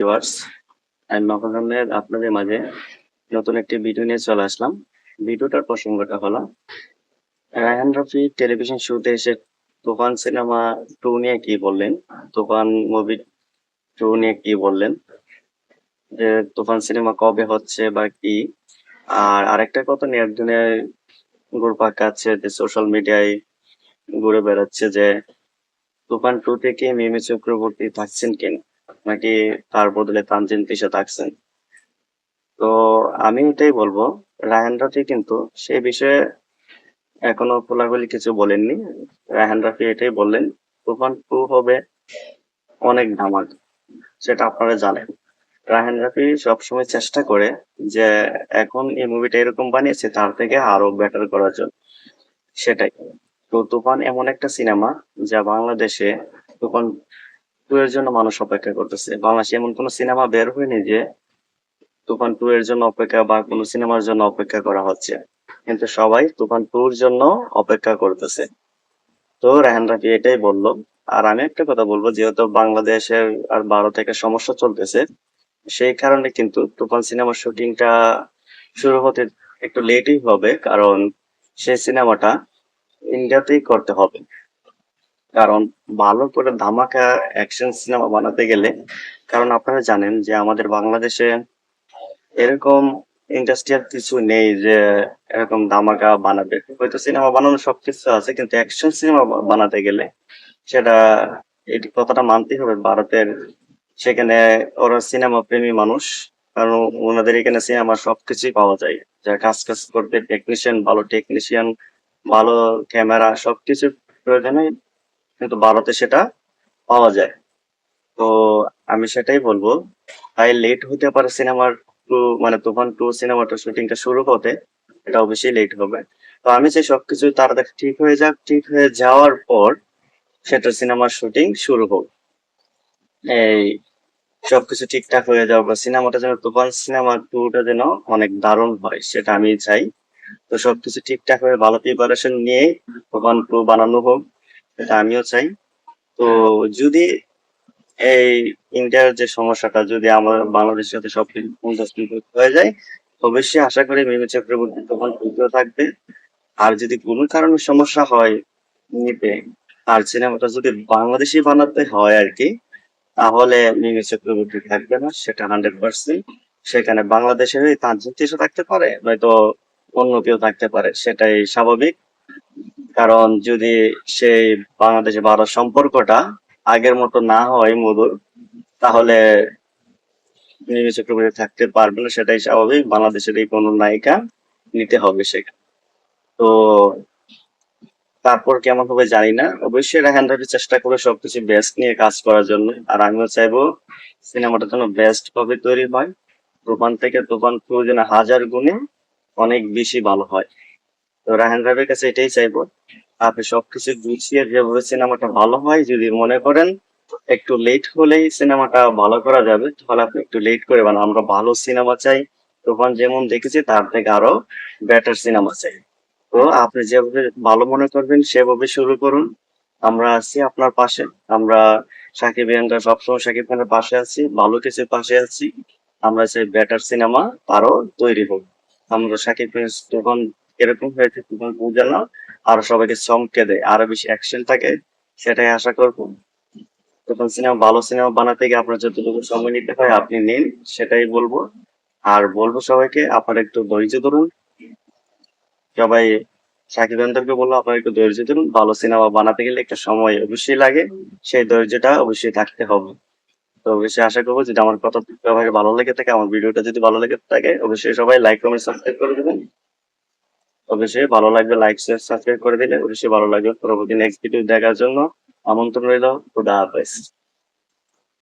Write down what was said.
Viewers, আমি মাহফুজ আহমেদ আপনাদের মাঝে নতুন একটি ভিডিও নিয়ে চলে আসলাম। ভিডিওটার প্রসঙ্গটা হলো রায়হান রাফি টেলিভিশন শোতে এসে তুফান সিনেমা 2 নিয়ে কি বললেন, তুফান মুভি 2 নিয়ে কি বললেন, যে তুফান সিনেমা কবে হচ্ছে বা কি। আর আরেকটা কথা নিয়ে একজনের ঘুরপাক খাচ্ছে যে সোশ্যাল মিডিয়ায় ঘুরে বেড়াচ্ছে যে তুফান 2 থেকে মিমি চক্রবর্তী থাকছেন কিনা, নাকি তার বদলে তানজিন তিশা থাকছেন। তো আমি এটাই বলবো, রায়হান রাফি কিন্তু সেই বিষয়ে এখনো খোলাখুলি কিছু বলেননি। রায়হান রাফি এটাই বললেন, তুফান 2 হবে অনেক ধামাকা, সেটা আপনারা জানেন। রায়হান রাফি সবসময় চেষ্টা করে যে এখন এই মুভিটা এরকম বানিয়েছে তার থেকে আরো বেটার করার জন্য, সেটাই। তো তুফান এমন একটা সিনেমা যা বাংলাদেশে তুফান 2 এর জন্য মানুষ অপেক্ষা করতেছে। বাংলাদেশে এমন কোনো সিনেমা বের হয়নি যে তুফান 2 এর জন্য অপেক্ষা বা কোনো সিনেমার জন্য অপেক্ষা করা হচ্ছে, কিন্তু সবাই তুফান 2 এর জন্য অপেক্ষা করতেছে। তো রায়হান রাফি এটাই বললো। আর আমি একটা কথা বলবো, যেহেতু বাংলাদেশের আর ভারতে একটা সমস্যা চলতেছে, সেই কারণে কিন্তু তুফান সিনেমার শুটিংটা শুরু হতে একটু লেটই হবে, কারণ সেই সিনেমাটা ইন্ডিয়াতেই করতে হবে। কারণ ভালো করে ধামাকা অ্যাকশন সিনেমা বানাতে গেলে, কারণ আপনারা জানেন যে আমাদের বাংলাদেশে এরকম ইন্ডাস্ট্রিয়াল কিছু নেই যে এরকম ধামাকা বানাবে। হয়তো সিনেমা বানানোর সবকিছু আছে, কিন্তু অ্যাকশন সিনেমা বানাতে গেলে সেটা, এই কথাটা মানতেই হবে ভারতের। সেখানে ওরা সিনেমা প্রেমী মানুষ, কারণ ওনাদের এখানে সিনেমা সবকিছুই পাওয়া যায়। যা কাজ কাজ করতে টেকনিশিয়ান, ভালো টেকনিশিয়ান, ভালো ক্যামেরা, সবকিছু প্রয়োজনে কিন্তু ভারতে সেটা পাওয়া যায়। তো আমি সেটাই বলবো, তাই লেট হতে পারে সিনেমার টু, মানে তুফান 2 সিনেমাটা শুটিংটা শুরু হতে, এটা অবশ্যই লেট হবে। তো আমি চাই সবকিছু তাড়াতাড়ি ঠিক হয়ে যাক, ঠিক হয়ে যাওয়ার পর সেটা সিনেমার শুটিং শুরু হোক। এই সবকিছু ঠিকঠাক হয়ে যাওয়ার পর সিনেমাটা যেন, তুফান সিনেমা 2 টা যেন অনেক দারুণ হয়, সেটা আমি চাই। তো সবকিছু ঠিকঠাক হয়ে ভালো প্রিপারেশন নিয়ে তুফান 2 বানানো হোক, এটা আমিও চাই। তো যদি এই ইন্ডিয়ার যে সমস্যাটা যদি আমার বাংলাদেশের সাথে সবকিছু হয়ে যায়, অবশ্যই আশা করি মিমি চক্রবর্তী তখন তৃতীয় থাকবে। আর যদি কোনো কারণে সমস্যা হয় নিতে, আর সিনেমাটা যদি বাংলাদেশি বানাতে হয় আর কি, তাহলে মিমি চক্রবর্তী থাকবে না, সেটা 100%। সেখানে বাংলাদেশের তানজিম তিশা থাকতে পারে, নয়তো অন্য কেউ থাকতে পারে, সেটাই স্বাভাবিক। কারণ যদি সেই বাংলাদেশে ভারত সম্পর্কটা আগের মতো না হয় মধুর, তাহলে মিমি চক্রবর্তী থাকতে পারবে না, সেটাই স্বাভাবিক। বাংলাদেশের এই কোনো নায়িকা নিতে হবে সেখানে। তো তারপর কেমন হবে জানি না, অবশ্যই রায়হান রাফি চেষ্টা করে সবকিছু বেস্ট নিয়ে কাজ করার জন্য। আর আমিও চাইবো সিনেমাটা যেন বেস্ট ভাবে তৈরি হয়, তুফান থেকে তুফান 2 যেন হাজার গুণে অনেক বেশি ভালো হয়। তো রায়হান রাফির কাছে এটাই চাইবো, আপনি সবকিছু গুছিয়ে যেভাবে সিনেমাটা ভালো হয়, যদি মনে করেন একটু লেট হলেই সিনেমাটা ভালো করা যাবে, তাহলে আপনি একটু লেট করে বানান। আমরা ভালো সিনেমা চাই, তুফান যেমন দেখেছি তার থেকে আরো বেটার সিনেমা চাই। তো আপনি যেভাবে ভালো মনে করবেন সেভাবে শুরু করুন, আমরা আছি আপনার পাশে। আমরা সাকিব খানরা সবসময় সাকিব খানের পাশে আছি, ভালো কিছুর পাশে আছি। আমরা চাই বেটার সিনেমা আরো তৈরি হোক। আমরা সাকিব খান তখন এরকম হয়েছে, তখন বুঝে না আরো সবাইকে চমকে দেয়, আরো বেশি অ্যাকশন থাকে, সেটাই আশা করবো। তখন সিনেমা, ভালো সিনেমা বানাতে গিয়ে আপনার যতটুকু সময় নিতে হয় আপনি নিন, সেটাই বলবো। আর বলবো সবাইকে আপনারা একটু ধৈর্য ধরুন। সবাই সাকিব খানদেরকে বলবো আপনারা একটু ধৈর্য ধরুন, ভালো সিনেমা বানাতে গেলে একটা সময় অবশ্যই লাগে, সেই ধৈর্যটা অবশ্যই থাকতে হবে। তো অবশ্যই আশা করবো যদি আমার কথা সবাই ভালো লেগে থাকে, আমার ভিডিওটা যদি ভালো লেগে থাকে, অবশ্যই সবাই লাইক কমেন্ট সাবস্ক্রাইব করে দেবেন। অবশ্যই ভালো লাগবে, লাইক শেয়ার সাবস্ক্রাইব করে দিলে অবশ্যই ভালো লাগবে। পরবর্তী নেক্সট ভিডিও দেখার জন্য আমন্ত্রণ রইল। খুদা হাফেজ।